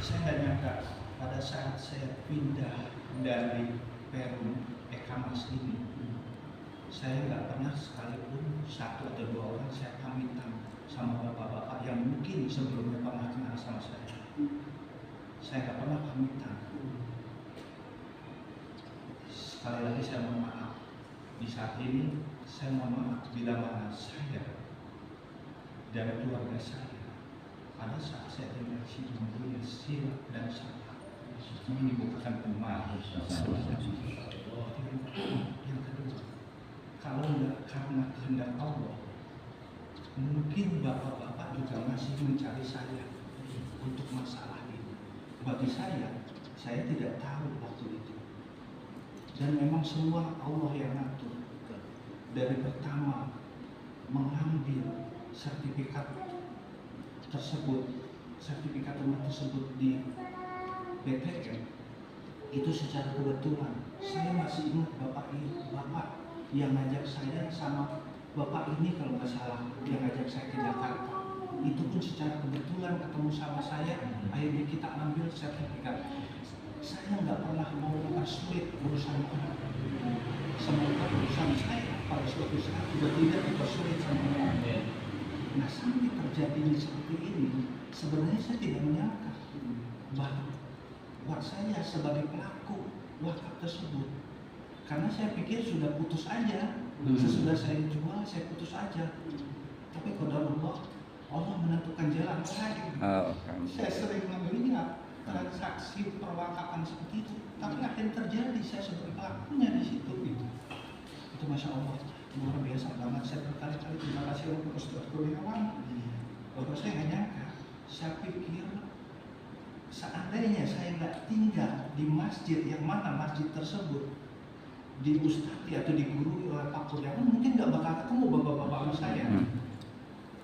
Saya nggak nyangka pada saat saya pindah dari Perum Ekamas ini, saya nggak pernah sekalipun satu atau dua orang saya pamitan sama bapak-bapak yang mungkin sebelumnya pernah kenal sama saya. Saya nggak pernah pamitan. Sekali lagi saya mohon maaf. Di saat ini saya mohon maaf bila mana saya dan keluarga saya pada saat saya tinggal di sini mempunyai silap dan salah menimbulkan kemarahan. Yang kedua, kalau tidak karena kehendak Allah, mungkin bapak-bapak juga masih mencari saya untuk masalah ini. Bagi saya tidak tahu waktu itu. Dan memang semua Allah yang ngatur. Dari pertama mengambil sertifikat tersebut, sertifikat rumah tersebut di BTN, itu secara kebetulan. Saya masih ingat bapak yang ngajak saya sama bapak ini kalau nggak salah, yang ngajak saya ke Jakarta. Itu pun secara kebetulan ketemu sama saya, akhirnya kita ambil sertifikat. Saya nggak pernah mau mempersulit urusan orang. Semoga urusan saya pada suatu saat juga tidak dipersulit sama orang. Nah, sampai terjadinya seperti ini, sebenarnya saya tidak menyangka bahwa buat saya sebagai pelaku wakaf tersebut, karena saya pikir sudah putus aja, sesudah saya jual saya putus aja. Tapi qadar Allah menentukan jalan lain. Saya sering melihat transaksi perwakafan seperti itu, tapi akhirnya terjadi saya sebagai pelakunya di situ gitu. Itu Masya Allah luar biasa banget. Saya berkali-kali terima kasih untuk Ustaz Kurniawan. Bahwa saya nggak nyangka, saya pikir seandainya saya nggak tinggal di masjid yang mana masjid tersebut di Ustadz atau digurui oleh Pak Kurniawan, mungkin nggak bakal ketemu bapak-bapak saya,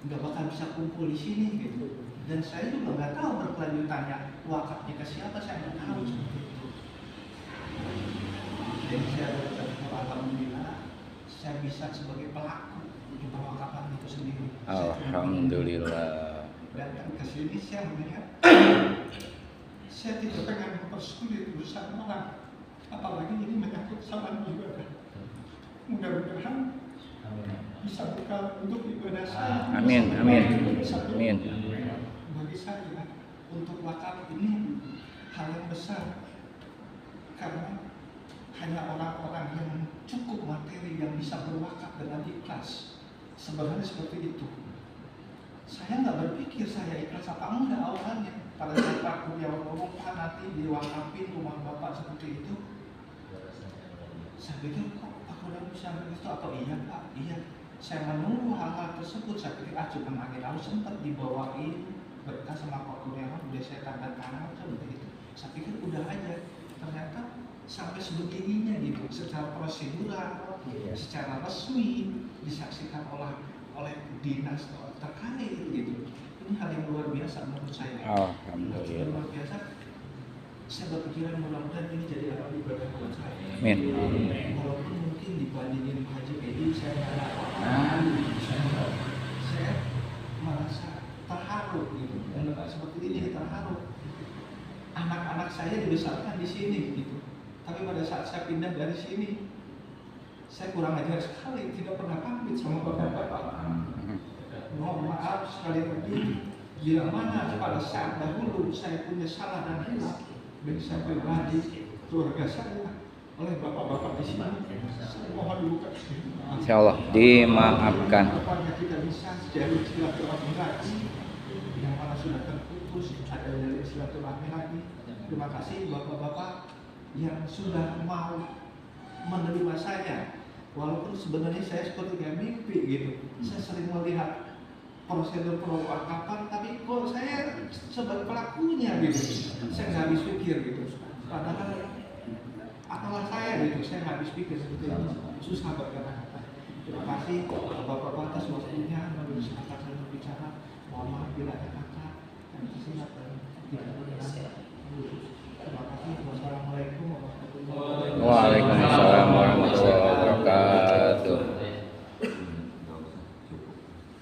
nggak bakal bisa kumpul di sini gitu. Dan saya juga nggak tahu berkelanjutannya wakafnya ke siapa, saya nggak tahu seperti itu. Jadi saya berkata alhamdulillah saya bisa sebagai pelaku di perwakafan itu sendiri. Alhamdulillah. Datang ke sini saya melihat saya tidak pengen mempersulit urusan orang, apalagi ini menyangkut salat ibadah. Mudah-mudahan bisa bekal untuk ibadah saya. Amin. Bagi saya untuk wakaf ini hal yang besar, karena hanya orang-orang yang cukup materi yang bisa berwakaf dengan ikhlas. Sebenarnya seperti itu. Saya nggak berpikir saya ikhlas apa enggak awalnya. Pada saat Pak Kurniawan ngomong, Pak nanti diwakafin rumah Bapak seperti itu, saya pikir kok Pak Kurniawan bisa begitu atau iya Pak? Iya. Saya menunggu hal-hal tersebut. Saya pikir cuma angin lalu sempat dibawain berkas sama Pak Kurniawan, udah saya tanda tangan seperti itu. Saya pikir udah aja. Ternyata sampai sebegininya gitu, secara prosedural, secara resmi disaksikan oleh dinas terkait gitu. Ini hal yang luar biasa menurut saya. Alhamdulillah. Luar biasa. Saya berpikiran mudah-mudahan ini jadi amal ibadah buat saya. Amin. Walaupun mungkin dibandingin Haji Edi saya merasa terharu gitu. Dan seperti ini terharu. Anak-anak saya dibesarkan di sini gitu. Tapi pada saat saya pindah dari sini, saya kurang ajar sekali, tidak pernah pamit sama bapak-bapak. Mohon maaf sekali lagi, bila mana pada saat dahulu saya punya salah dan hilaf, baik saya pribadi, keluarga saya, oleh bapak-bapak di sini, saya mohon dibuka. Insya Allah dimaafkan. Kepada kita bisa jadi silaturahmi lagi, yang mana sudah terputus, ada dari silaturahmi lagi. Terima kasih bapak-bapak yang sudah mau menerima saya, walaupun sebenarnya saya seperti kayak mimpi gitu. Saya sering melihat prosedur perwakafan, tapi kok saya sebagai pelakunya gitu, saya nggak habis pikir gitu. Padahal apalah saya gitu, saya nggak habis pikir seperti itu. Susah berkata-kata. Terima kasih bapak-bapak atas waktunya.